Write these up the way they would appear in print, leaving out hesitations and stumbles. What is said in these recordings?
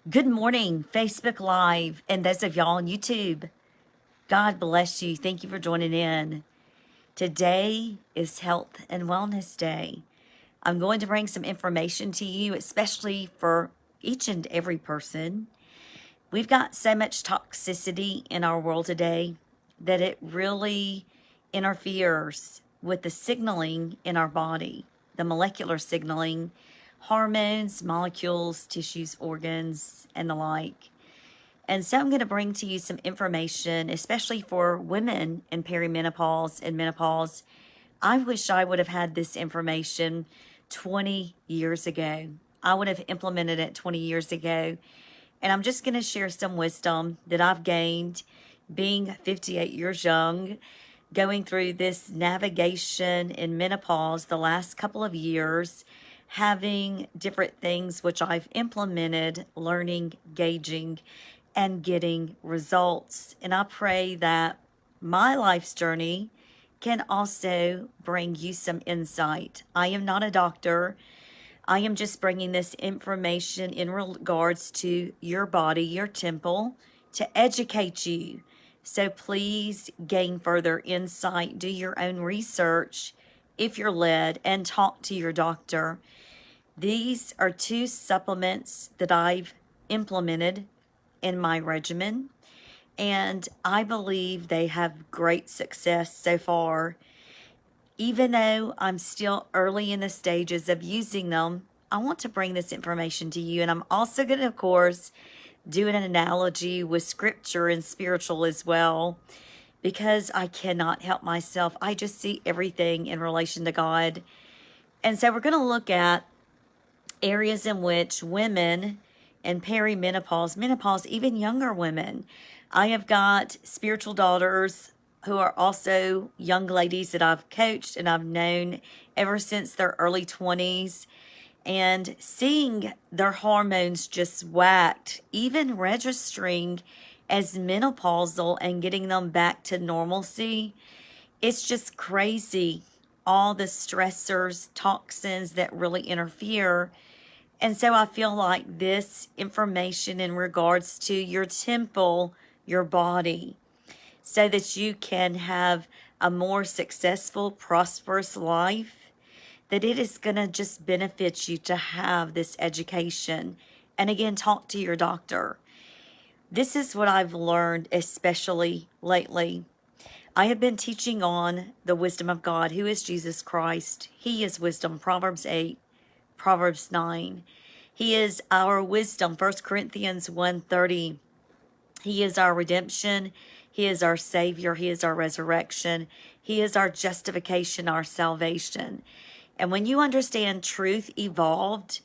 Good morning, Facebook Live, and those of y'all on YouTube. God bless you. Thank you for joining in. Today is Health and Wellness Day. I'm going to bring some information to you, especially for each and every person. We've got so much toxicity in our world today that it really interferes with the signaling in our body, the molecular signaling, hormones, molecules, tissues, organs, and the like. And so I'm going to bring to you some information, especially for women in perimenopause and menopause. I wish I would have had this information 20 years ago. I would have implemented it 20 years ago. And I'm just going to share some wisdom that I've gained being 58 years young, going through this navigation in menopause the last couple of years, having different things which I've implemented, learning, gauging, and getting results. And I pray that my life's journey can also bring you some insight. I am not a doctor. I am just bringing this information in regards to your body, your temple, to educate you. So please gain further insight, do your own research if you're led, and talk to your doctor. These are two supplements that I've implemented in my regimen, and I believe they have great success so far. Even though I'm still early in the stages of using them, I want to bring this information to you. And I'm also going to, of course, do an analogy with scripture and spiritual as well, because I cannot help myself. I just see everything in relation to God. And so we're going to look at areas in which women in perimenopause, menopause, even younger women. I have got spiritual daughters who are also young ladies that I've coached and I've known ever since their early 20s. And seeing their hormones just whacked, even registering as menopausal and getting them back to normalcy, it's just crazy. All the stressors, toxins that really interfere. And so I feel like this information in regards to your temple, your body, so that you can have a more successful, prosperous life, that it is going to just benefit you to have this education. And again, talk to your doctor. This is what I've learned, especially lately. I have been teaching on the wisdom of God, who is Jesus Christ. He is wisdom, Proverbs 8, Proverbs 9. He is our wisdom, 1 Corinthians 1:30. He is our redemption. He is our Savior. He is our resurrection. He is our justification, our salvation. And when you understand truth evolved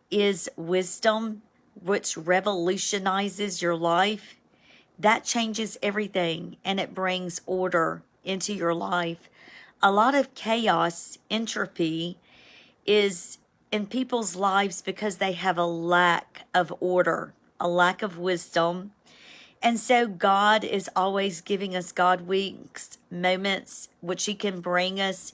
is wisdom, which revolutionizes your life, that changes everything and it brings order into your life. A lot of chaos, entropy is in people's lives because they have a lack of order, a lack of wisdom. And so God is always giving us God winks, moments which He can bring us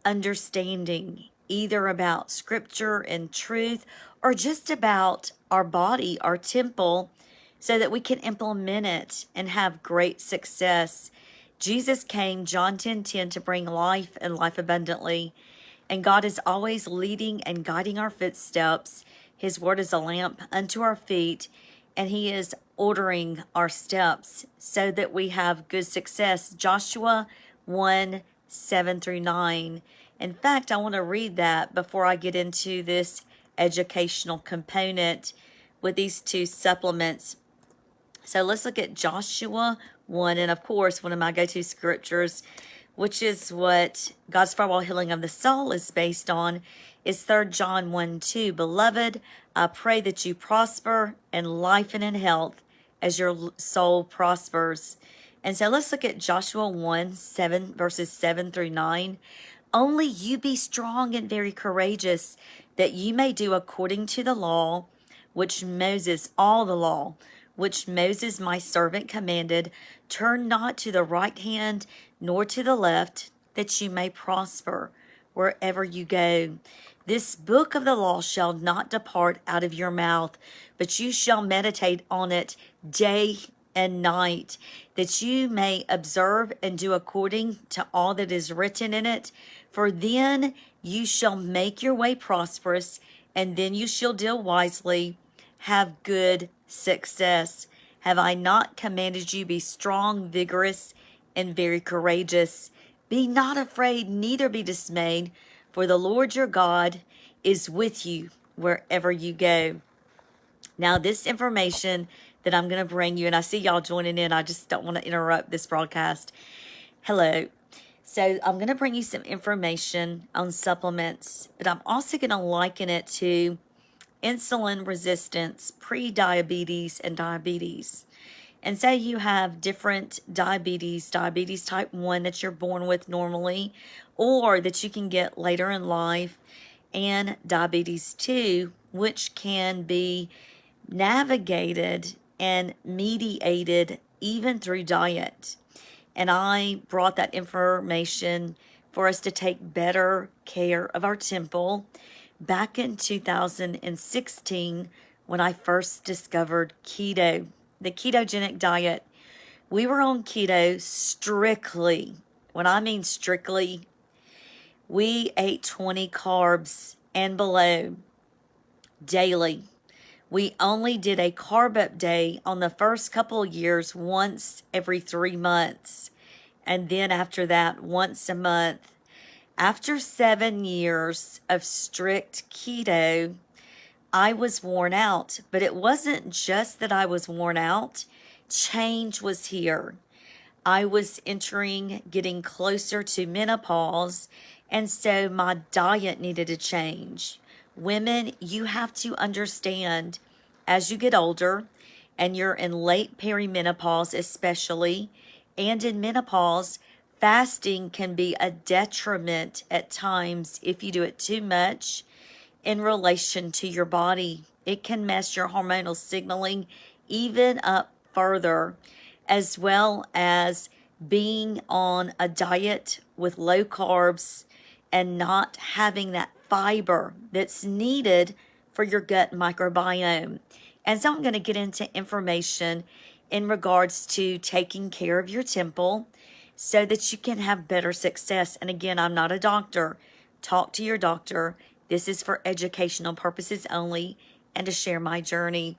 understanding, either about scripture and truth or just about our body, our temple, so that we can implement it and have great success. Jesus came, John 10:10, to bring life and life abundantly. And God is always leading and guiding our footsteps. His word is a lamp unto our feet, and He is ordering our steps so that we have good success. Joshua 1:7-9. In fact, I want to read that before I get into this educational component with these two supplements. So let's look at Joshua 1, and of course, one of my go-to scriptures, which is what God's firewall healing of the soul is based on, is 3 John 1:2. Beloved, I pray that you prosper in life and in health as your soul prospers. And so let's look at Joshua 1:7, verses 7-9. Only you be strong and very courageous, that you may do according to the law, which Moses, all the law, which Moses my servant commanded. Turn not to the right hand nor to the left, that you may prosper wherever you go. This book of the law shall not depart out of your mouth, but you shall meditate on it day and night, that you may observe and do according to all that is written in it. For then you shall make your way prosperous, and then you shall deal wisely, have good success. Have I not commanded you, be strong, vigorous, and very courageous? Be not afraid, neither be dismayed, for the Lord your God is with you wherever you go. Now, this information that I'm going to bring you, and I see y'all joining in, I just don't want to interrupt this broadcast. Hello. So I'm going to bring you some information on supplements, but I'm also going to liken it to insulin resistance, pre-diabetes, and diabetes. And say you have different diabetes type 1 that you're born with normally, or that you can get later in life, and diabetes 2, which can be navigated and mediated even through diet. And I brought that information for us to take better care of our temple back in 2016 when I first discovered keto, the ketogenic diet. We were on keto strictly. When I mean strictly, we ate 20 carbs and below daily. We only did a carb up day on the first couple of years once every 3 months. And then after that, once a month. After 7 years of strict keto, I was worn out. But it wasn't just that I was worn out. Change was here. I was getting closer to menopause, and so my diet needed to change. Women, you have to understand, as you get older and you're in late perimenopause especially, and in menopause, fasting can be a detriment at times if you do it too much in relation to your body. It can mess your hormonal signaling even up further, as well as being on a diet with low carbs and not having that fiber that's needed for your gut microbiome. And so I'm going to get into information in regards to taking care of your temple so that you can have better success. And again, I'm not a doctor. Talk to your doctor. This is for educational purposes only and to share my journey.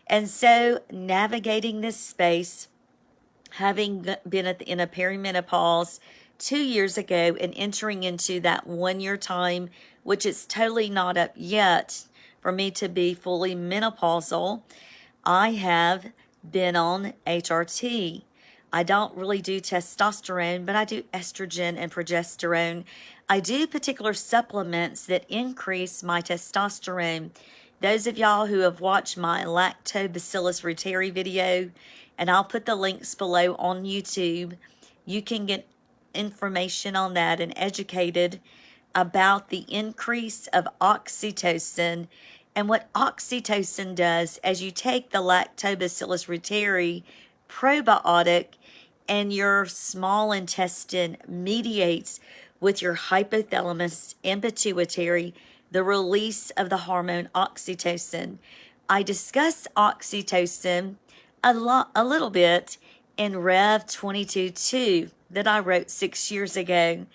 And so navigating this space, having been in a perimenopause 2 years ago and entering into that 1 year time, which is totally not up yet for me to be fully menopausal, I have been on HRT. I don't really do testosterone, but I do estrogen and progesterone. I do particular supplements that increase my testosterone. Those of y'all who have watched my Lactobacillus reuteri video, and I'll put the links below on YouTube, you can get information on that and educated about the increase of oxytocin. And what oxytocin does, as you take the Lactobacillus reuteri probiotic and your small intestine mediates with your hypothalamus and pituitary the release of the hormone oxytocin. I discuss oxytocin a little bit in Rev 22:2 that I wrote 6 years ago,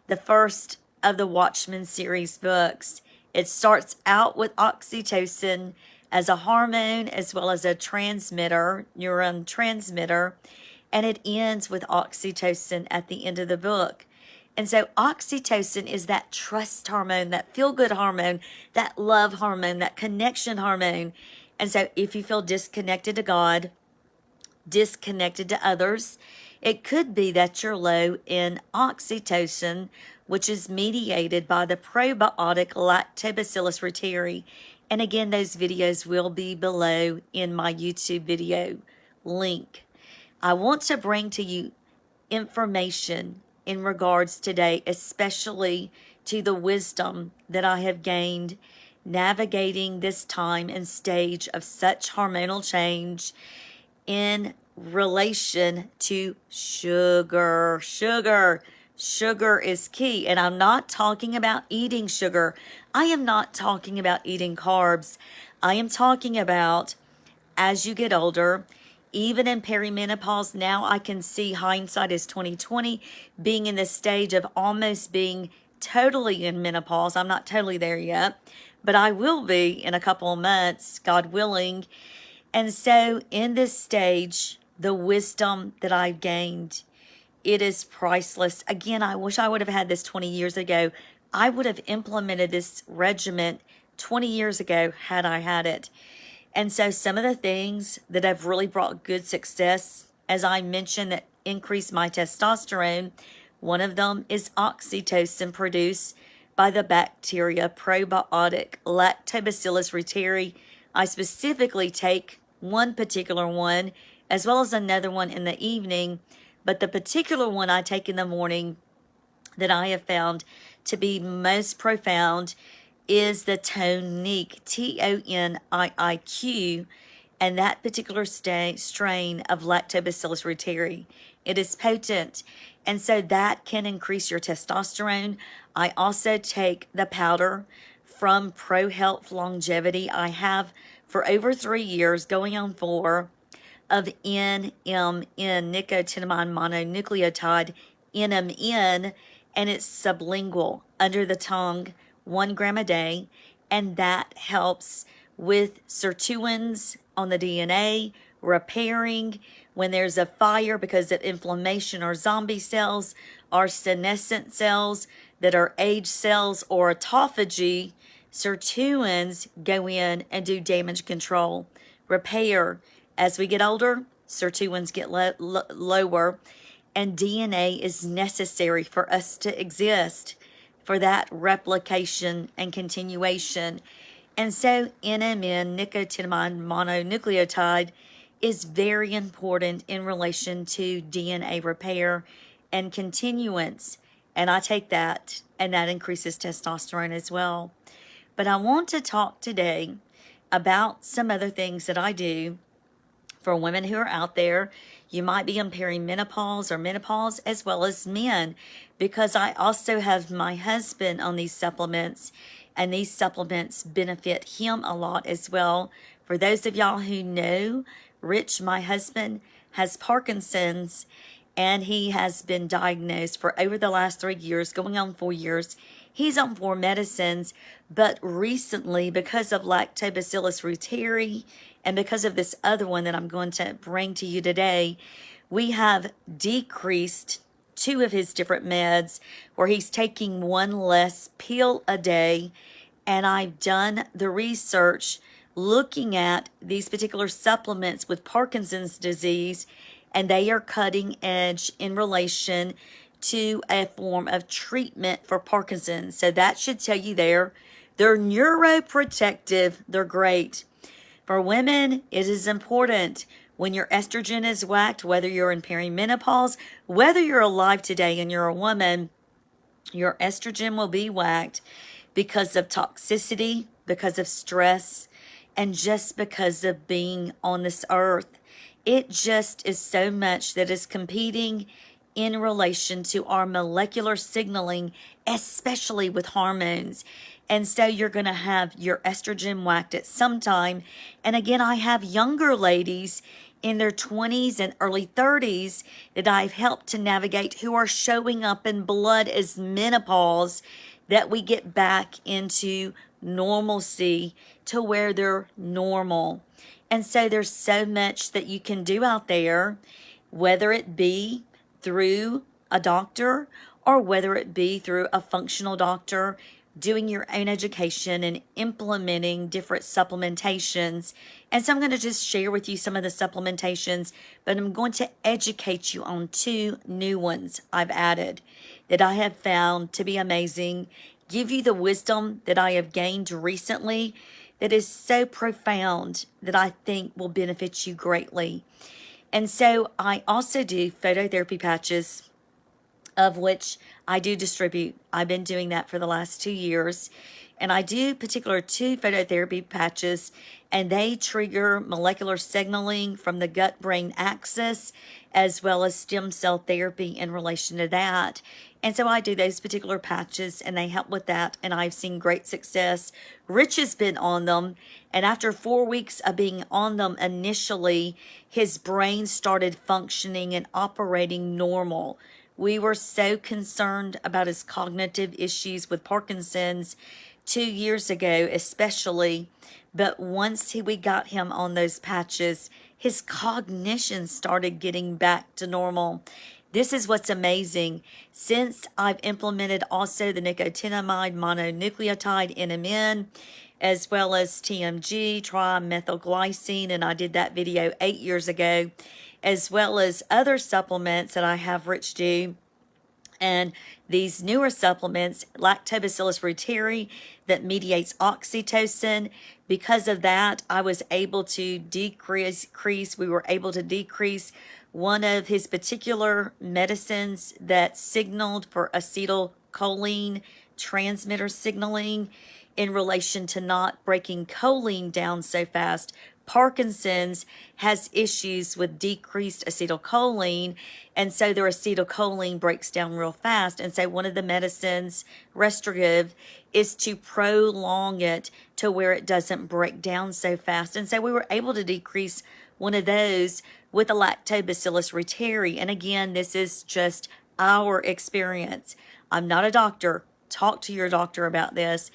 the first of the Watchmen series books. It starts out with oxytocin as a hormone as well as a transmitter, neuron transmitter, and it ends with oxytocin at the end of the book. And so oxytocin is that trust hormone, that feel-good hormone, that love hormone, that connection hormone. And so if you feel disconnected to God, disconnected to others, it could be that you're low in oxytocin, which is mediated by the probiotic Lactobacillus reuteri. And again, those videos will be below in my YouTube video link. I want to bring to you information in regards today, especially to the wisdom that I have gained navigating this time and stage of such hormonal change in relation to sugar. Sugar is key. And I'm not talking about eating sugar. I am not talking about eating carbs. I am talking about as you get older, even in perimenopause, now I can see hindsight is 2020, being in this stage of almost being totally in menopause. I'm not totally there yet, but I will be in a couple of months, God willing. And so in this stage, the wisdom that I've gained, it is priceless. Again, I wish I would have had this 20 years ago. I would have implemented this regimen 20 years ago had I had it. And so some of the things that have really brought good success, as I mentioned, that increase my testosterone, one of them is oxytocin produced by the bacteria probiotic Lactobacillus reuteri. I specifically take one particular one as well as another one in the evening, but the particular one I take in the morning that I have found to be most profound is the tonic, Toniiq, and that particular strain of Lactobacillus reuteri. It is potent, and so that can increase your testosterone. I also take the powder from Pro Health Longevity. I have for over 3 years, going on 4, of NMN, nicotinamide mononucleotide, NMN, and it's sublingual, under the tongue, 1 gram a day, and that helps with sirtuins on the DNA, repairing when there's a fire because of inflammation or zombie cells or senescent cells that are age cells or autophagy. Sirtuins go in and do damage control, repair. As we get older, sirtuins get lower, and DNA is necessary for us to exist, for that replication and continuation. And so NMN, nicotinamide mononucleotide, is very important in relation to DNA repair and continuance. And I take that, and that increases testosterone as well. But I want to talk today about some other things that I do for women who are out there. You might be in perimenopause or menopause, as well as men, because I also have my husband on these supplements, and these supplements benefit him a lot as well. For those of y'all who know, Rich, my husband, has Parkinson's, and he has been diagnosed for over the last 3 years, going on 4 years. He's on 4 medicines, but recently, because of Lactobacillus reuteri and because of this other one that I'm going to bring to you today, we have decreased 2 of his different meds, where he's taking 1 less pill a day. And I've done the research looking at these particular supplements with Parkinson's disease, and they are cutting edge in relation to a form of treatment for Parkinson's. So that should tell you they're neuroprotective. They're great. For women, it is important when your estrogen is whacked, whether you're in perimenopause, whether you're alive today and you're a woman, your estrogen will be whacked because of toxicity, because of stress, and just because of being on this earth. It just is so much that is competing in relation to our molecular signaling, especially with hormones. And so you're going to have your estrogen whacked at some time. And again, I have younger ladies in their 20s and early 30s that I've helped to navigate, who are showing up in blood as menopause, that we get back into normalcy to where they're normal. And so there's so much that you can do out there, whether it be through a doctor or whether it be through a functional doctor, doing your own education and implementing different supplementations. And so I'm going to just share with you some of the supplementations, but I'm going to educate you on 2 new ones I've added that I have found to be amazing, give you the wisdom that I have gained recently that is so profound that I think will benefit you greatly. And so I also do phototherapy patches, of which I do distribute. I've been doing that for the last 2 years. And I do particular 2 phototherapy patches, and they trigger molecular signaling from the gut-brain axis, as well as stem cell therapy in relation to that. And so I do those particular patches, and they help with that, and I've seen great success. Rich has been on them, and after 4 weeks of being on them initially, his brain started functioning and operating normal. We were so concerned about his cognitive issues with Parkinson's 2 years ago, especially. But once we got him on those patches, his cognition started getting back to normal. This is what's amazing. Since I've implemented also the nicotinamide mononucleotide NMN, as well as TMG, trimethylglycine, and I did that video 8 years ago, as well as other supplements that I have Rich do, and these newer supplements, Lactobacillus reuteri, that mediates oxytocin. Because of that, I was able to we were able to decrease one of his particular medicines that signaled for acetylcholine transmitter signaling in relation to not breaking choline down so fast. Parkinson's has issues with decreased acetylcholine, and so their acetylcholine breaks down real fast. And so one of the medicines, Restorative, is to prolong it to where it doesn't break down so fast. And so we were able to decrease one of those with the Lactobacillus reuteri. And again, this is just our experience. I'm not a doctor. Talk to your doctor about this.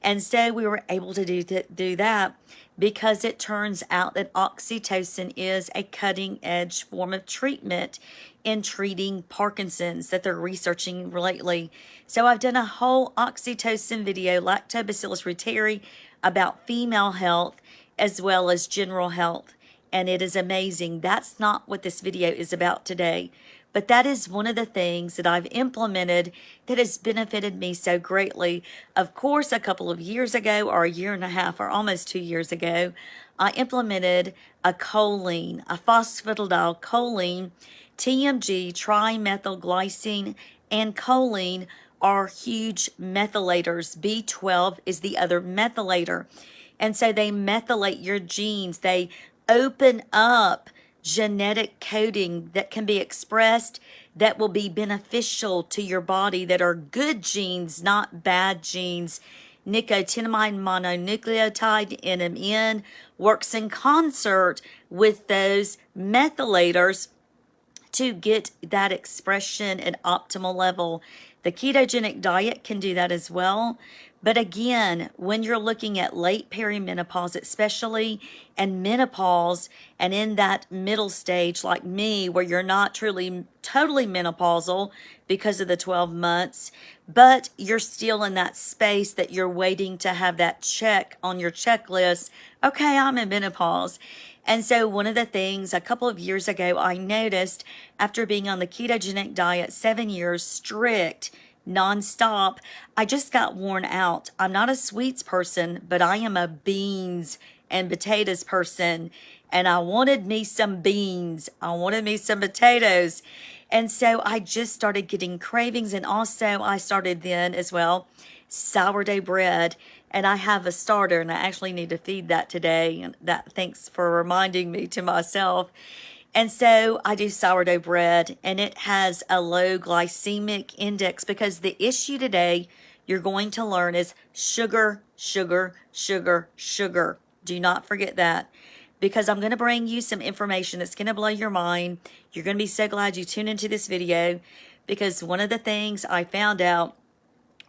And so we were able to do that because it turns out that oxytocin is a cutting edge form of treatment in treating Parkinson's that they're researching lately. So I've done a whole oxytocin video, Lactobacillus reuteri, about female health as well as general health. And it is amazing. That's not what this video is about today. But that is one of the things that I've implemented that has benefited me so greatly. Of course, a couple of years ago, or a year and a half, or almost 2 years ago, I implemented a choline, a phosphatidylcholine. TMG, trimethylglycine, and choline are huge methylators. B12 is the other methylator. And so they methylate your genes. They open up genetic coding that can be expressed that will be beneficial to your body, that are good genes, not bad genes. Nicotinamide mononucleotide, NMN, works in concert with those methylators to get that expression at optimal level. The ketogenic diet can do that as well. But again, when you're looking at late perimenopause especially, and menopause, and in that middle stage like me, where you're not truly totally menopausal because of the 12 months, but you're still in that space that you're waiting to have that check on your checklist. Okay, I'm in menopause. And so one of the things a couple of years ago I noticed after being on the ketogenic diet 7 years strict, nonstop, I just got worn out. I'm not a sweets person, but I am a beans and potatoes person. And I wanted me some beans. I wanted me some potatoes. And so I just started getting cravings. And also I started then as well, sourdough bread. And I have a starter, and I actually need to feed that today. And that, thanks for reminding me to myself. And so I do sourdough bread, and it has a low glycemic index, because the issue today you're going to learn is sugar, sugar, sugar, sugar. Do not forget that, because I'm going to bring you some information that's going to blow your mind. You're going to be so glad you tuned into this video, because one of the things I found out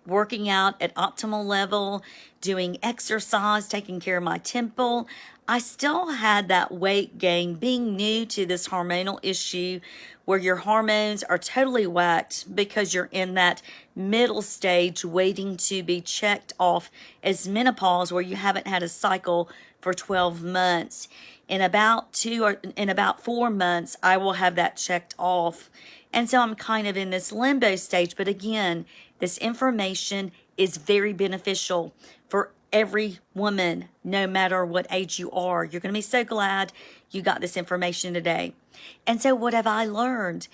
working out at optimal level, doing exercise, taking care of my temple, I still had that weight gain, being new to this hormonal issue where your hormones are totally whacked because you're in that middle stage waiting to be checked off as menopause, where you haven't had a cycle for 12 months. In about 4 months, I will have that checked off. And so I'm kind of in this limbo stage. But again, this information is very beneficial for every woman, no matter what age you are. You're going to be so glad you got this information today. And so what have I learned?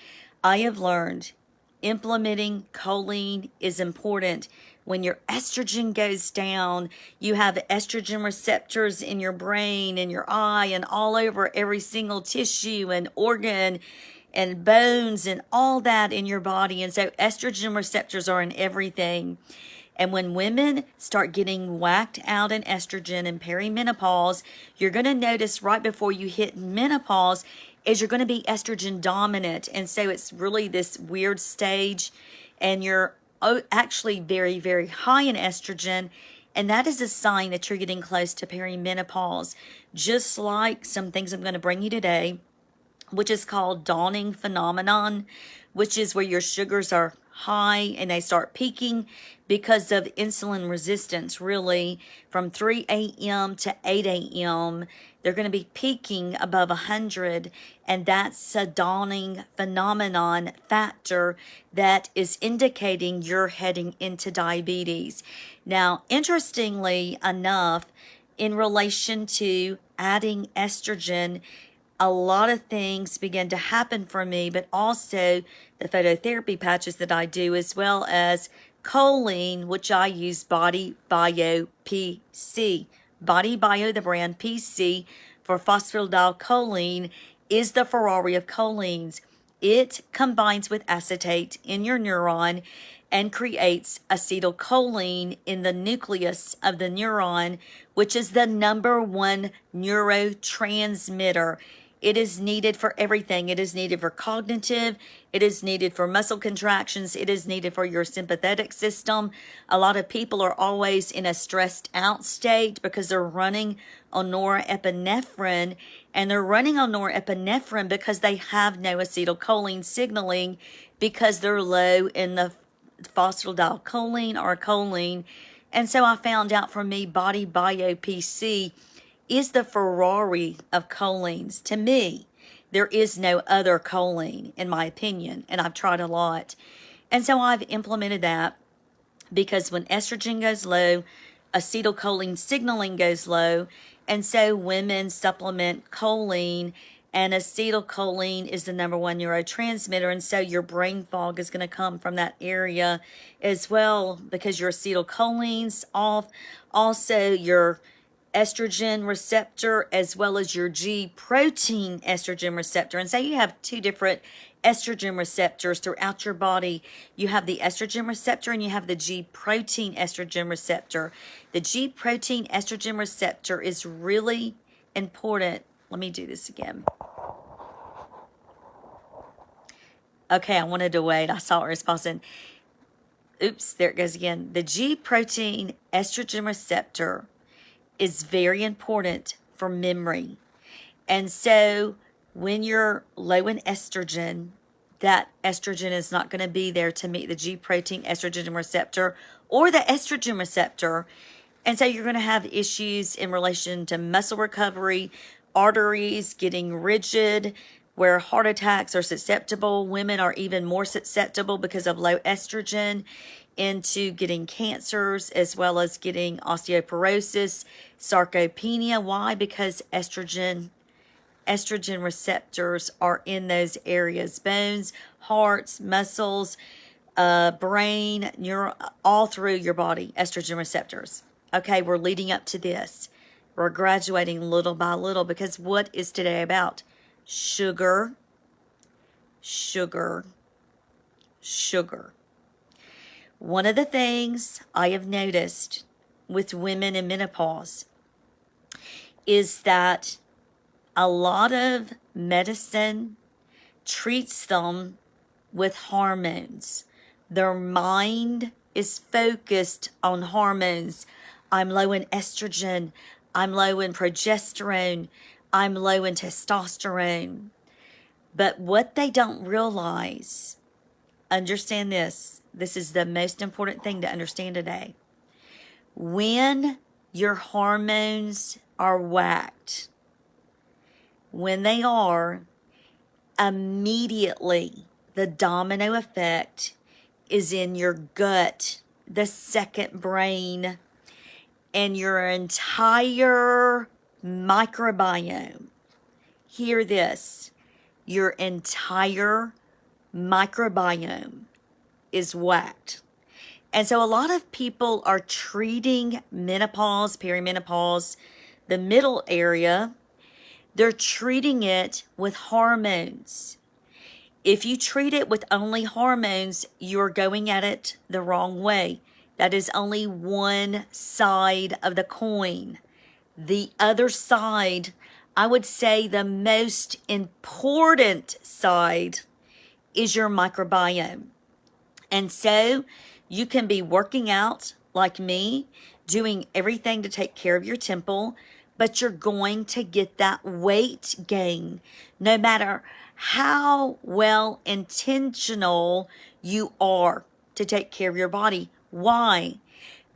I have learned implementing choline is important When your estrogen goes down, you have estrogen receptors in your brain and your eye and all over every single tissue and organ and bones and all that in your body. And so estrogen receptors are in everything. And when women start getting whacked out in estrogen and perimenopause, you're going to notice right before you hit menopause is you're going to be estrogen dominant. And so it's really this weird stage, and you're actually very, very high in estrogen. And that is a sign that you're getting close to perimenopause, just like some things I'm going to bring you today, which is called dawning phenomenon, which is where your sugars are high and they start peaking because of insulin resistance. Really, from 3 a.m. to 8 a.m., they're going to be peaking above 100, and that's a dawning phenomenon factor that is indicating you're heading into diabetes. Now, interestingly enough, in relation to adding estrogen, a lot of things began to happen for me, but also the phototherapy patches that I do, as well as choline, which I use Body Bio PC. Body Bio, the brand PC for phosphatidylcholine, is the Ferrari of cholines. It combines with acetate in your neuron and creates acetylcholine in the nucleus of the neuron, which is the number one neurotransmitter. It is needed for everything. It is needed for cognitive. It is needed for muscle contractions. It is needed for your sympathetic system. A lot of people are always in a stressed out state because they're running on norepinephrine, and they're running on norepinephrine because they have no acetylcholine signaling because they're low in the phosphatidylcholine or choline. And so I found out from me, Body Bio PC is the Ferrari of cholines. To me, there is no other choline, in my opinion, and I've tried a lot. And so I've implemented that because when estrogen goes low, acetylcholine signaling goes low, and so women supplement choline, and acetylcholine is the number one neurotransmitter, and so your brain fog is going to come from that area as well because your acetylcholine's off. Also, your estrogen receptor as well as your G protein estrogen receptor. And so you have two different estrogen receptors throughout your body. You have the estrogen receptor and you have the G protein estrogen receptor. The G protein estrogen receptor is really important. Let me do this again. Okay, I wanted to wait. I saw it was pausing. Oops, there it goes again. The G protein estrogen receptor is very important for memory. And so when you're low in estrogen, that estrogen is not going to be there to meet the G protein estrogen receptor or the estrogen receptor. And so you're going to have issues in relation to muscle recovery, arteries getting rigid, where heart attacks are susceptible. Women are even more susceptible because of low estrogen into getting cancers as well as getting osteoporosis, sarcopenia. Why? Because estrogen receptors are in those areas: bones, hearts, muscles, brain, all through your body, estrogen receptors. Okay, we're leading up to this. We're graduating little by little because what is today about? Sugar, sugar, sugar. One of the things I have noticed with women in menopause is that a lot of medicine treats them with hormones. Their mind is focused on hormones. I'm low in estrogen. I'm low in progesterone. I'm low in testosterone. But what they don't realize, understand this is the most important thing to understand today. When your hormones are whacked, when they are, immediately the domino effect is in your gut, the second brain, and your entire microbiome. Hear this. Your entire microbiome is whacked. And so a lot of people are treating menopause, perimenopause, the middle area, they're treating it with hormones. If you treat it with only hormones, you're going at it the wrong way. That is only one side of the coin. The other side, I would say the most important side, is your microbiome. And so you can be working out like me, doing everything to take care of your temple, but you're going to get that weight gain no matter how well intentional you are to take care of your body. Why?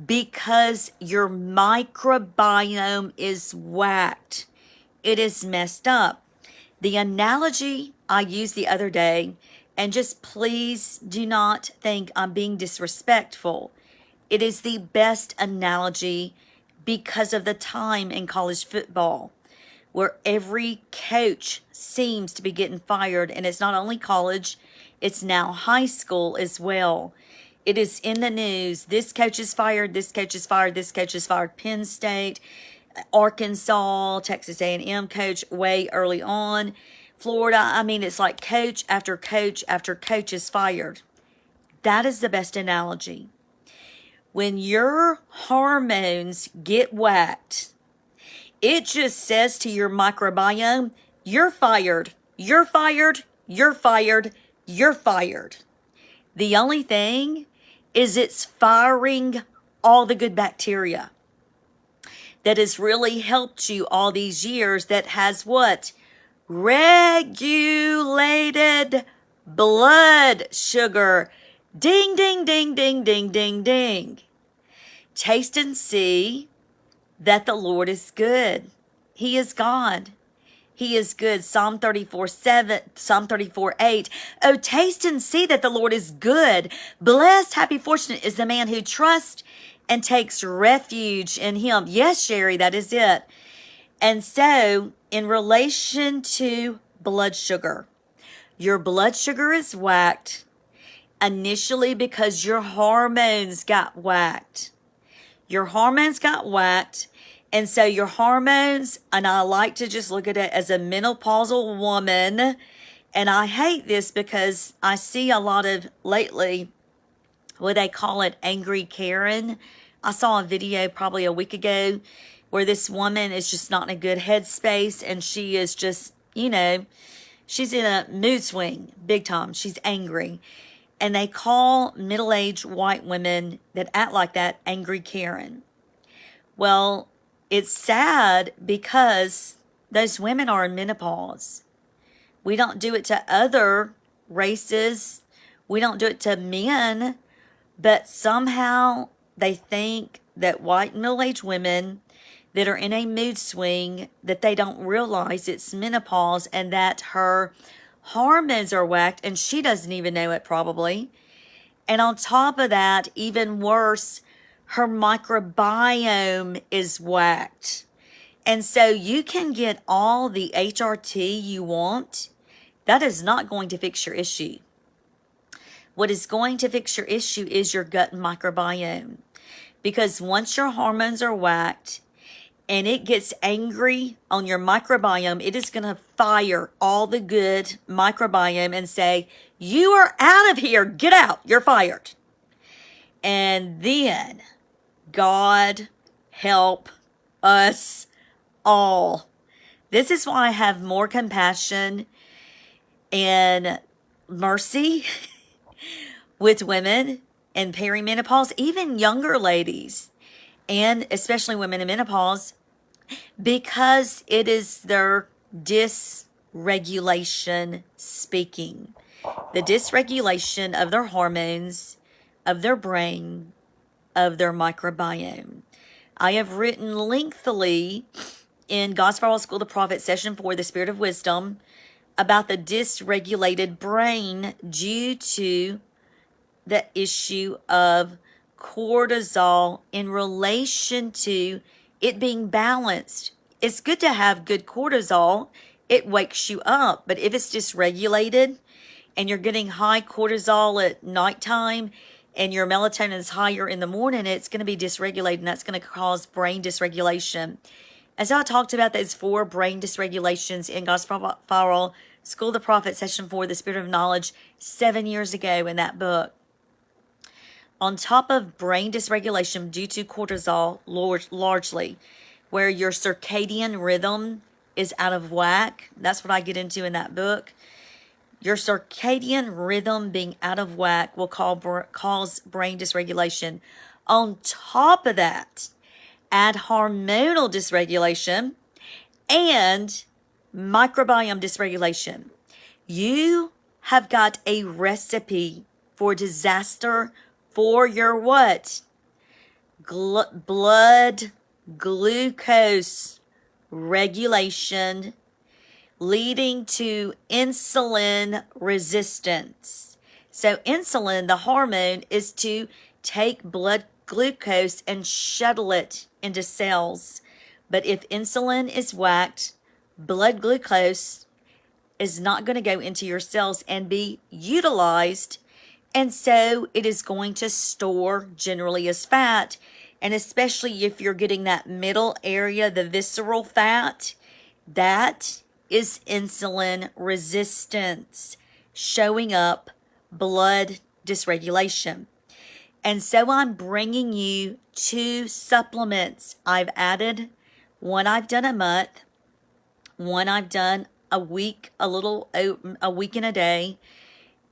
Because your microbiome is whacked. It is messed up. The analogy I used the other day, and just please do not think I'm being disrespectful, it is the best analogy because of the time in college football where every coach seems to be getting fired. And it's not only college, it's now high school as well. It is in the news. This coach is fired, this coach is fired, this coach is fired. Penn State, Arkansas, Texas A&M coach way early on. Florida, I mean, it's like coach after coach after coach is fired. That is the best analogy. When your hormones get whacked, it just says to your microbiome, you're fired, you're fired, you're fired, you're fired. The only thing is it's firing all the good bacteria that has really helped you all these years, that has what? Regulated blood sugar. Ding, ding, ding, ding, ding, ding, ding. Taste and see that the Lord is good. He is God. He is good. Psalm 34:7, Psalm 34:8. Oh, taste and see that the Lord is good. Blessed, happy, fortunate is the man who trusts and takes refuge in him. Yes, Sherry, that is it. And so, in relation to blood sugar, your blood sugar is whacked initially because your hormones got whacked. Your hormones got whacked. And so your hormones, and I like to just look at it as a menopausal woman. And I hate this because I see a lot of lately what they call it angry Karen. I saw a video probably a week ago where this woman is just not in a good headspace, and she is just, she's in a mood swing big time. She's angry. And they call middle-aged white women that act like that angry Karen. Well, it's sad because those women are in menopause. We don't do it to other races. We don't do it to men. But somehow they think that white middle-aged women that are in a mood swing, that they don't realize it's menopause and that her hormones are whacked, and she doesn't even know it probably. And on top of that, even worse, her microbiome is whacked. And so you can get all the HRT you want. That is not going to fix your issue. What is going to fix your issue is your gut microbiome. Because once your hormones are whacked and it gets angry on your microbiome, it is going to fire all the good microbiome and say, you are out of here. Get out. You're fired. And then God help us all. This is why I have more compassion and mercy with women in perimenopause, even younger ladies, and especially women in menopause, because it is their dysregulation speaking. The dysregulation of their hormones, of their brain, of their microbiome. I have written lengthily in God's Firewall School of the Prophet, Session 4, The Spirit of Wisdom, about the dysregulated brain due to the issue of cortisol in relation to it being balanced. It's good to have good cortisol. It wakes you up. But if it's dysregulated and you're getting high cortisol at nighttime and your melatonin is higher in the morning, it's going to be dysregulated, and that's going to cause brain dysregulation. As I talked about those 4 brain dysregulations in God's Firewall, School of the Prophet, Session 4, The Spirit of Knowledge, 7 years ago in that book. On top of brain dysregulation due to cortisol, largely, where your circadian rhythm is out of whack, that's what I get into in that book. Your circadian rhythm being out of whack will cause brain dysregulation. On top of that, add hormonal dysregulation and microbiome dysregulation. You have got a recipe for disaster for your what? Blood glucose regulation, leading to insulin resistance. So insulin, the hormone, is to take blood glucose and shuttle it into cells. But if insulin is whacked, blood glucose is not going to go into your cells and be utilized. And so it is going to store generally as fat. And especially if you're getting that middle area, the visceral fat, that is insulin resistance showing up, blood dysregulation. And so I'm bringing you 2 supplements. I've added one I've done a month, one I've done a week, a week and a day.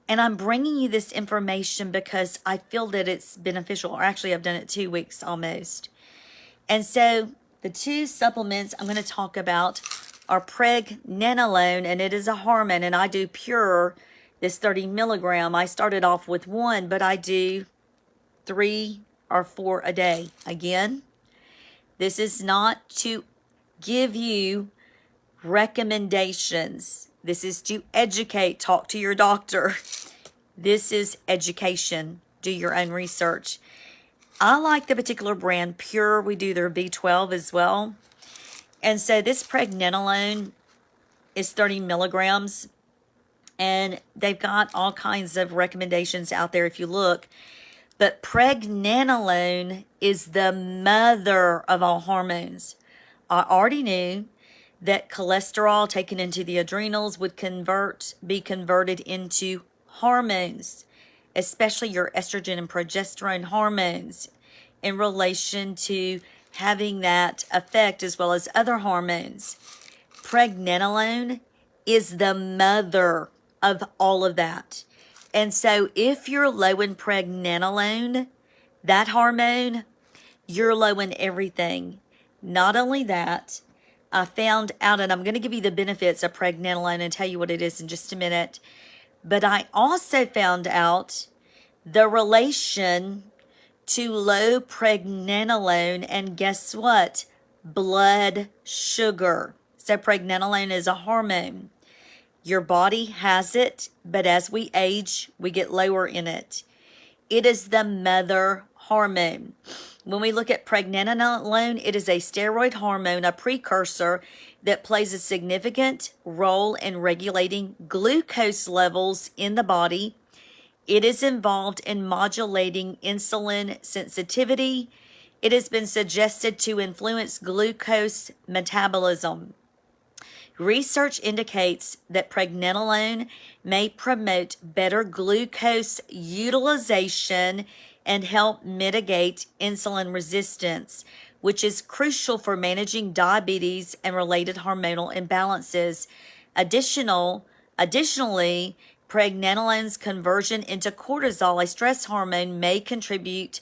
And I'm bringing you this information because I feel that it's beneficial. Or actually, I've done it 2 weeks almost. And so the 2 supplements I'm going to talk about are Pregnenolone, and it is a hormone. And I do pure, this 30 milligram. I started off with 1, but I do 3 or 4 a day. Again, this is not to give you recommendations. This is to educate. Talk to your doctor. This is education. Do your own research. I like the particular brand Pure. We do their B12 as well. And so this Pregnenolone is 30 milligrams. And they've got all kinds of recommendations out there if you look. But Pregnenolone is the mother of all hormones. I already knew that cholesterol taken into the adrenals would be converted into hormones, especially your estrogen and progesterone hormones, in relation to having that effect as well as other hormones. Pregnenolone is the mother of all of that. And so if you're low in pregnenolone, that hormone, you're low in everything. Not only that, I found out, and I'm going to give you the benefits of pregnenolone and tell you what it is in just a minute, but I also found out the relation to low pregnenolone and guess what? Blood sugar. So pregnenolone is a hormone. Your body has it, but as we age, we get lower in it. It is the mother hormone. When we look at pregnenolone, it is a steroid hormone, a precursor that plays a significant role in regulating glucose levels in the body. It is involved in modulating insulin sensitivity. It has been suggested to influence glucose metabolism. Research indicates that pregnenolone may promote better glucose utilization and help mitigate insulin resistance, which is crucial for managing diabetes and related hormonal imbalances. Additionally, pregnenolone's conversion into cortisol, a stress hormone, may contribute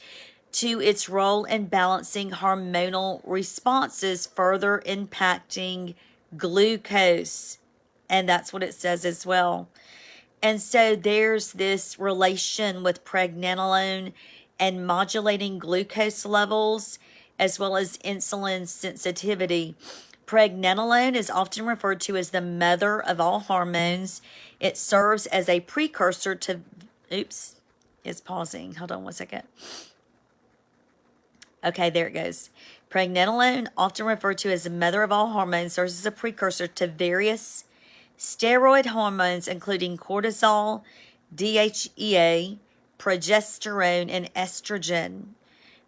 to its role in balancing hormonal responses, further impacting glucose. And that's what it says as well. And so there's this relation with pregnenolone and modulating glucose levels as well as insulin sensitivity. Pregnenolone is often referred to as the mother of all hormones. It serves as a precursor to, oops, it's pausing. Hold on one second. Okay, there it goes. Pregnenolone, often referred to as the mother of all hormones, serves as a precursor to various steroid hormones, including cortisol, DHEA, progesterone and estrogen.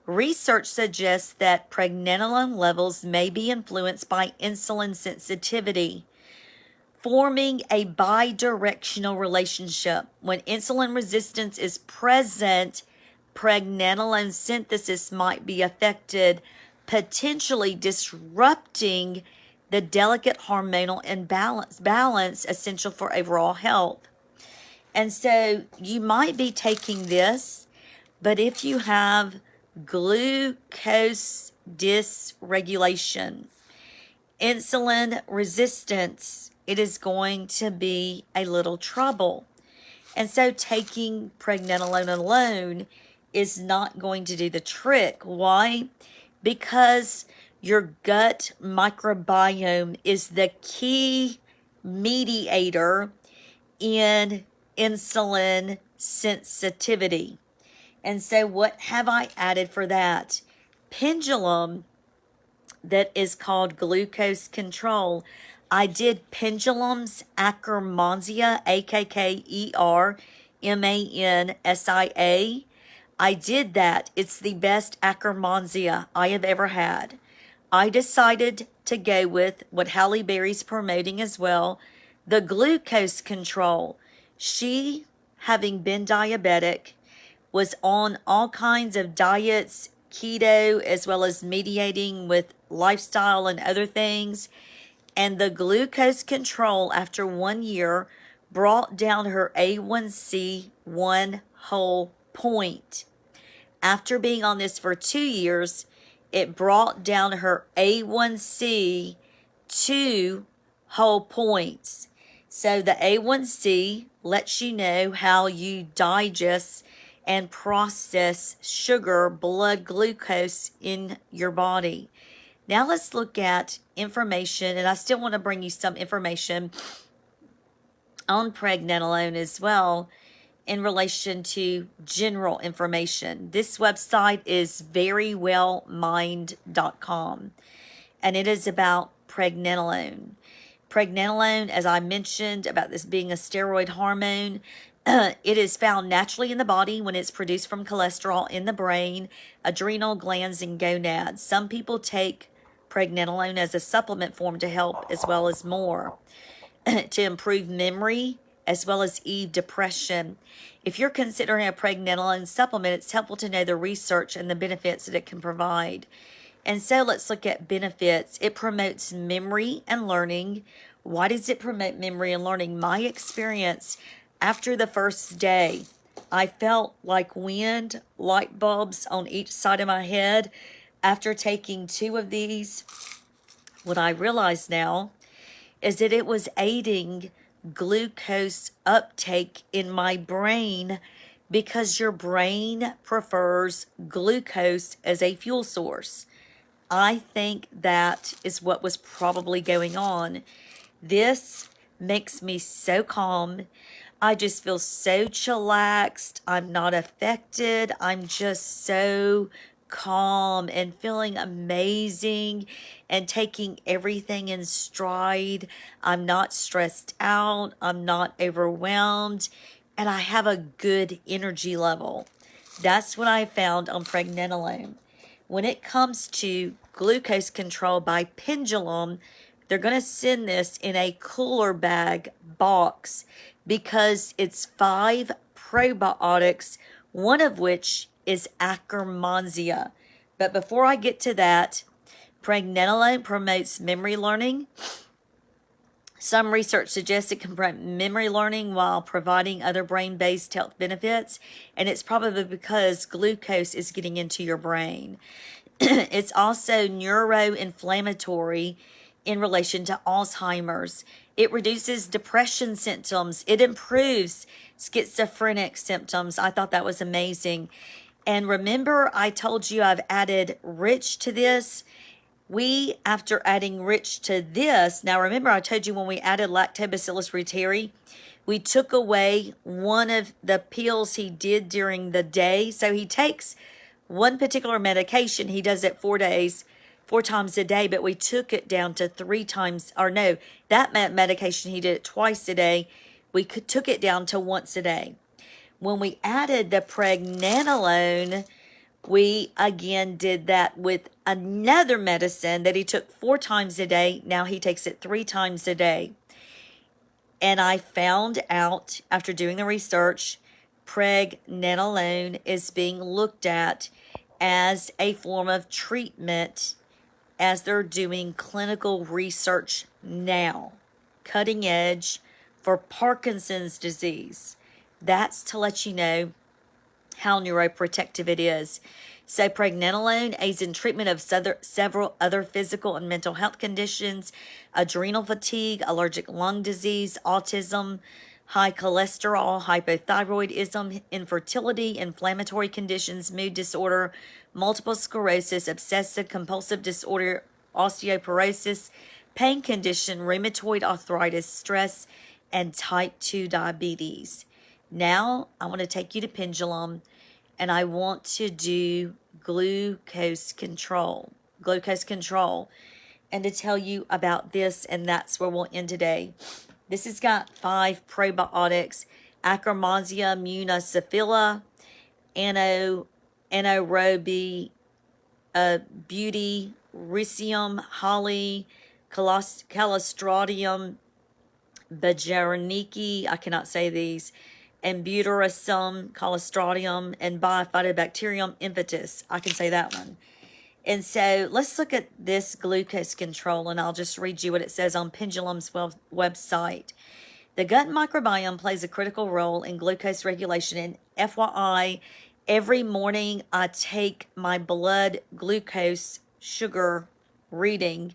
Research suggests that pregnenolone levels may be influenced by insulin sensitivity, forming a bidirectional relationship. When insulin resistance is present, pregnenolone synthesis might be affected, potentially disrupting the delicate hormonal balance essential for overall health. And so you might be taking this, but if you have glucose dysregulation, insulin resistance, it is going to be a little trouble. And so taking pregnenolone alone is not going to do the trick. Why? Because your gut microbiome is the key mediator in insulin sensitivity. And so what have I added for that? Pendulum that is called glucose control. I did Pendulum's Akkermansia, Akkermansia. I did that. It's the best Akkermansia I have ever had. I decided to go with what Halle Berry's promoting as well, the glucose control. She, having been diabetic, was on all kinds of diets, keto, as well as mediating with lifestyle and other things. And the glucose control after 1 year brought down her A1C 1 whole point. After being on this for 2 years, it brought down her A1C 2 whole points. So the A1C lets you know how you digest and process sugar, blood glucose in your body. Now let's look at information, and I still want to bring you some information on pregnenolone as well in relation to general information. This website is verywellmind.com, and it is about pregnenolone. Pregnenolone, as I mentioned about this being a steroid hormone, it is found naturally in the body when it's produced from cholesterol in the brain, adrenal glands, and gonads. Some people take pregnenolone as a supplement form to help as well as more to improve memory as well as ease depression. If you're considering a pregnenolone supplement, it's helpful to know the research and the benefits that it can provide. And so let's look at benefits. It promotes memory and learning. Why does it promote memory and learning? My experience after the first day, I felt like wind, light bulbs on each side of my head. After taking 2 of these, what I realize now is that it was aiding glucose uptake in my brain because your brain prefers glucose as a fuel source. I think that is what was probably going on. This makes me so calm. I just feel so chillaxed. I'm not affected. I'm just so calm and feeling amazing and taking everything in stride. I'm not stressed out. I'm not overwhelmed. And I have a good energy level. That's what I found on pregnenolone. When it comes to glucose control by Pendulum, they're going to send this in a cooler bag box because it's 5 probiotics, one of which is Akkermansia. But before I get to that, pregnenolone promotes memory learning. Some research suggests it can promote memory learning while providing other brain-based health benefits, and it's probably because glucose is getting into your brain. It's also neuroinflammatory in relation to Alzheimer's. It reduces depression symptoms. It improves schizophrenic symptoms. I thought that was amazing. And remember, I told you I've added rich to this. After adding rich to this, now remember I told you when we added Lactobacillus reuteri, we took away one of the pills he did during the day. So he takes one particular medication. He does it 4 times a day, but we took it down to 3 times, or no, that medication he did it twice a day. We took it down to once a day. When we added the pregnenolone, we again did that with another medicine that he took 4 times a day. Now he takes it 3 times a day. And I found out after doing the research, pregnenolone is being looked at as a form of treatment as they're doing clinical research now, cutting edge for Parkinson's disease. That's to let you know how neuroprotective it is. So pregnenolone aids in treatment of several other physical and mental health conditions, adrenal fatigue, allergic lung disease, autism, high cholesterol, hypothyroidism, infertility, inflammatory conditions, mood disorder, multiple sclerosis, obsessive compulsive disorder, osteoporosis, pain condition, rheumatoid arthritis, stress, and type 2 diabetes. Now I want to take you to Pendulum, and I want to do glucose control, and to tell you about this, and that's where we'll end today. This has got 5 probiotics: Akkermansia muciniphila, anaerobi, beauty, ricium, holly, calostridium, bajaraniki, I cannot say these, and butyrosum, calostridium, and bifidobacterium invitus. I can say that one. And so let's look at this glucose control, and I'll just read you what it says on Pendulum's website. The gut microbiome plays a critical role in glucose regulation. And FYI, every morning I take my blood glucose sugar reading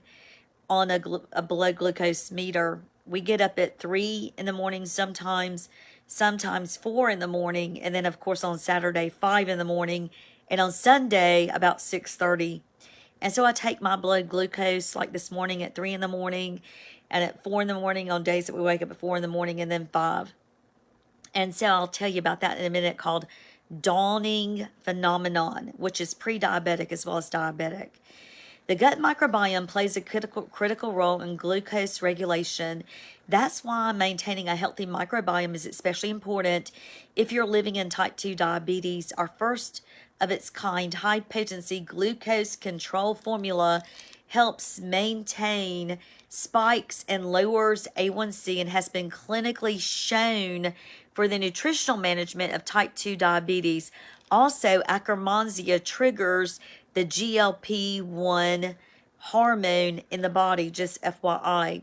on a blood glucose meter. We get up at 3 in the morning sometimes 4 in the morning, and then of course on Saturday 5 in the morning, and on Sunday about 6:30. And so I take my blood glucose like this morning at 3 in the morning, and at 4 in the morning on days that we wake up at 4 in the morning, and then 5. And so I'll tell you about that in a minute, called dawning phenomenon, which is pre-diabetic as well as diabetic. The gut microbiome plays a critical role in glucose regulation. That's why maintaining a healthy microbiome is especially important if you're living in type 2 diabetes. Our first of its kind high potency glucose control formula helps maintain spikes and lowers A1C, and has been clinically shown for the nutritional management of type 2 diabetes. Also, Akkermansia triggers the GLP-1 hormone in the body, just FYI.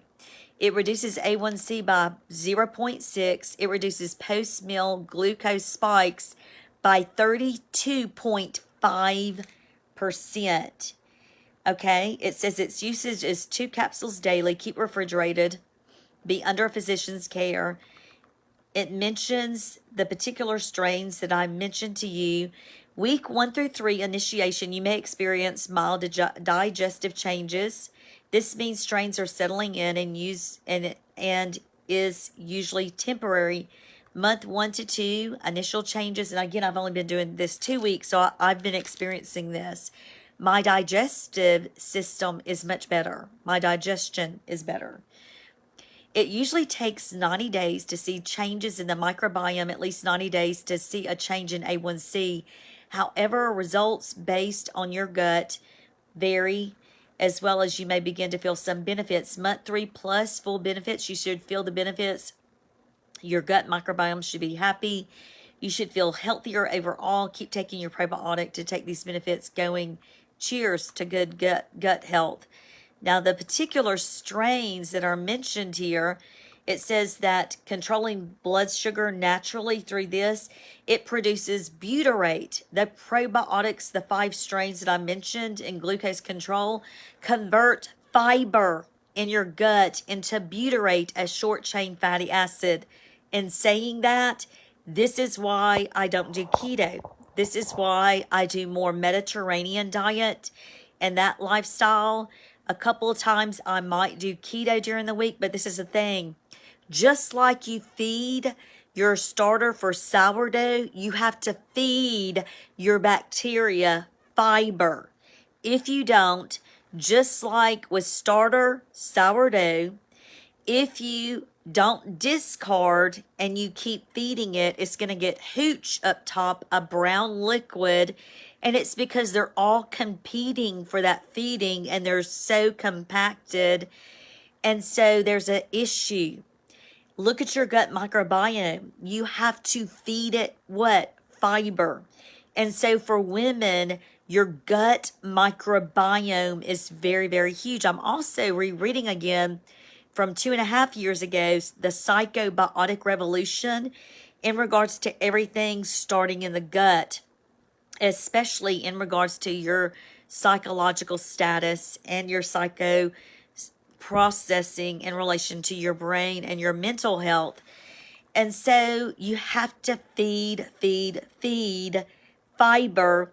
It reduces A1C by 0.6. It reduces post-meal glucose spikes by 32.5%. Okay, it says its usage is 2 capsules daily, keep refrigerated, be under a physician's care. It mentions the particular strains that I mentioned to you. Week 1 through 3 initiation, you may experience mild digestive changes. This means strains are settling in and is usually temporary. Month 1 to 2, initial changes, and again, I've only been doing this 2 weeks, so I've been experiencing this. My digestive system is much better. My digestion is better. It usually takes 90 days to see changes in the microbiome, at least 90 days to see a change in A1C. However, results based on your gut vary, as well as you may begin to feel some benefits. Month 3 plus full benefits, you should feel the benefits. Your gut microbiome should be happy. You should feel healthier overall. Keep taking your probiotic to take these benefits going. Cheers to good gut health. Now, the particular strains that are mentioned here, it says that controlling blood sugar naturally through this, it produces butyrate. The probiotics, the 5 strains that I mentioned in glucose control, convert fiber in your gut into butyrate, a short-chain fatty acid. In saying that, this is why I don't do keto. This is why I do more Mediterranean diet and that lifestyle. A couple of times I might do keto during the week, but this is the thing. Just like you feed your starter for sourdough, you have to feed your bacteria fiber. If you don't, just like with starter sourdough, if you don't discard and you keep feeding it, it's going to get hooch up top, a brown liquid. And it's because they're all competing for that feeding and they're so compacted. And so there's an issue. Look at your gut microbiome. You have to feed it what? Fiber. And so for women, your gut microbiome is very, very huge. I'm also rereading again from 2.5 years ago, the Psychobiotic Revolution, in regards to everything starting in the gut, especially in regards to your psychological status and your psycho processing in relation to your brain and your mental health. And so you have to feed fiber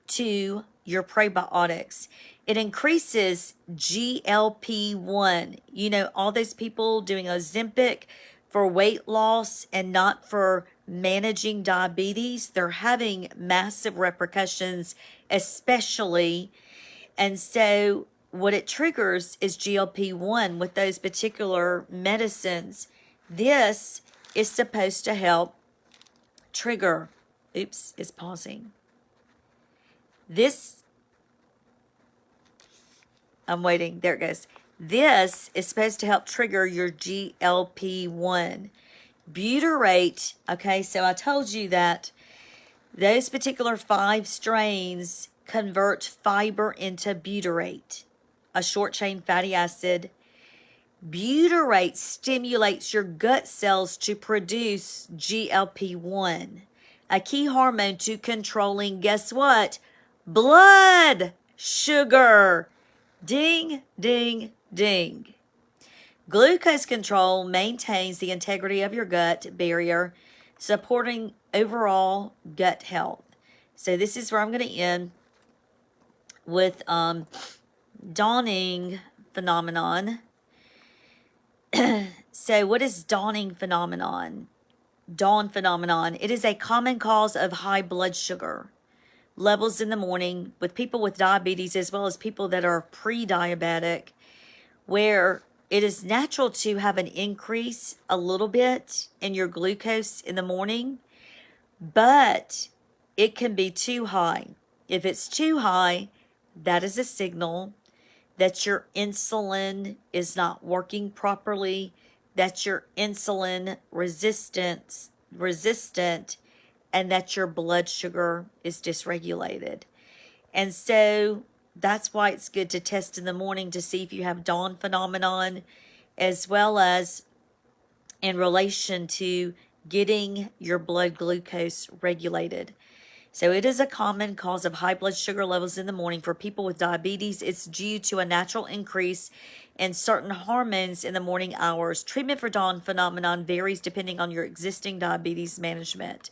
to your probiotics. It increases GLP-1. You know, all those people doing Ozempic for weight loss and not for managing diabetes, they're having massive repercussions, especially. And so what it triggers is GLP-1 with those particular medicines. This is supposed to help trigger, oops, it's pausing. This, I'm waiting, there it goes. This is supposed to help trigger your GLP-1. Butyrate, okay, so I told you that those particular 5 strains convert fiber into butyrate, a short-chain fatty acid. Butyrate stimulates your gut cells to produce GLP-1, a key hormone to controlling, guess what? Blood sugar. Ding, ding, ding. Glucose control maintains the integrity of your gut barrier, supporting overall gut health. So this is where I'm going to end with dawning phenomenon. So what is dawning phenomenon? Dawn phenomenon. It is a common cause of high blood sugar levels in the morning with people with diabetes as well as people that are pre-diabetic, where it is natural to have an increase a little bit in your glucose in the morning, but it can be too high. If it's too high, that is a signal that your insulin is not working properly, that you're insulin resistant, and that your blood sugar is dysregulated. And so that's why it's good to test in the morning to see if you have dawn phenomenon, as well as in relation to getting your blood glucose regulated. So it is a common cause of high blood sugar levels in the morning for people with diabetes. It's due to a natural increase in certain hormones in the morning hours. Treatment for dawn phenomenon varies depending on your existing diabetes management.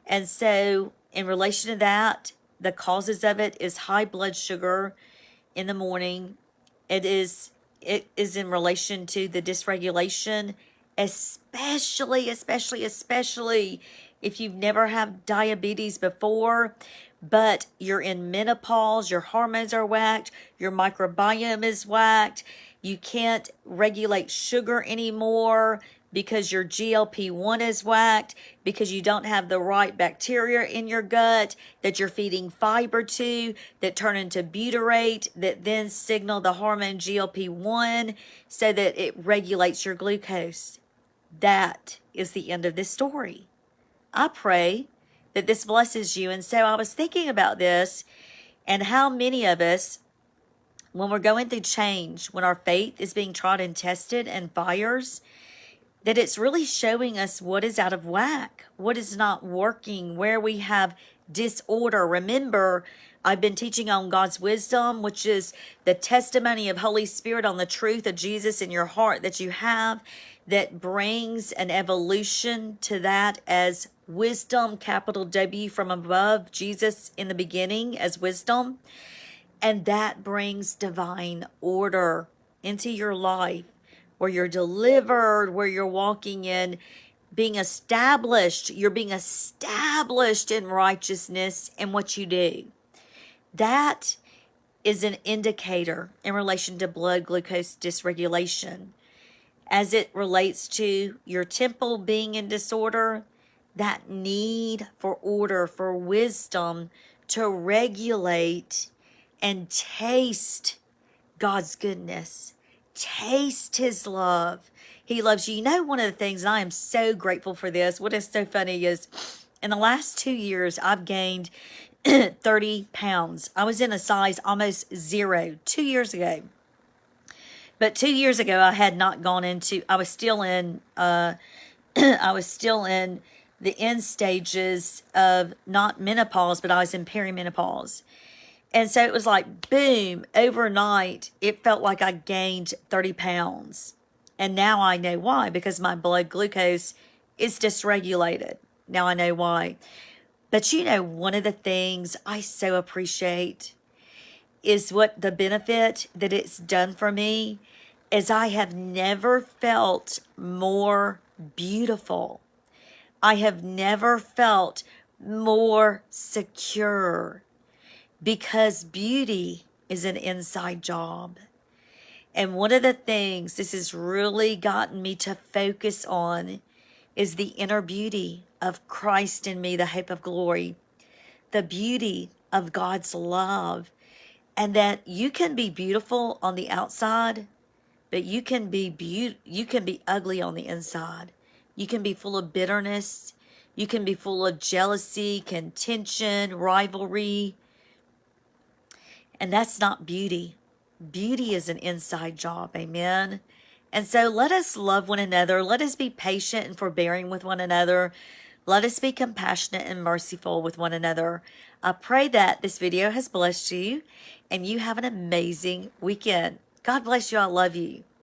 And so in relation to that, the causes of it is high blood sugar in the morning. It is in relation to the dysregulation, especially if you've never had diabetes before, but you're in menopause, your hormones are whacked, your microbiome is whacked, you can't regulate sugar anymore because your GLP-1 is whacked, because you don't have the right bacteria in your gut that you're feeding fiber to, that turn into butyrate, that then signal the hormone GLP-1 so that it regulates your glucose. That is the end of this story. I pray that this blesses you. And so I was thinking about this and how many of us, when we're going through change, when our faith is being tried and tested and fires, that it's really showing us what is out of whack, what is not working, where we have disorder. Remember, I've been teaching on God's wisdom, which is the testimony of Holy Spirit on the truth of Jesus in your heart that you have, that brings an evolution to that as wisdom, capital W from above, Jesus in the beginning as wisdom. And that brings divine order into your life, where you're delivered, where you're walking in being established. You're being established in righteousness in what you do. That is an indicator in relation to blood glucose dysregulation. as it relates to your temple being in disorder, that need for order, for wisdom to regulate and taste God's goodness. Taste his love. He loves you. You know, one of the things, and I am so grateful for this, what is so funny is in the last 2 years, I've gained 30 pounds. I was in a size almost 0 2 years ago. But 2 years ago, I had not gone into, I was still in, I was still in the end stages of not menopause, but I was in perimenopause. And so it was like, boom, overnight, it felt like I gained 30 pounds. And now I know why, because my blood glucose is dysregulated. Now I know why. But you know, one of the things I so appreciate is what the benefit that it's done for me is I have never felt more beautiful. I have never felt more secure, because beauty is an inside job. And one of the things this has really gotten me to focus on is the inner beauty of Christ in me, the hope of glory, the beauty of God's love, and that you can be beautiful on the outside, but you can be ugly on the inside. You can be full of bitterness. You can be full of jealousy, contention, rivalry. And that's not beauty. Beauty is an inside job. Amen. And so let us love one another. Let us be patient and forbearing with one another. Let us be compassionate and merciful with one another. I pray that this video has blessed you and you have an amazing weekend. God bless you. I love you.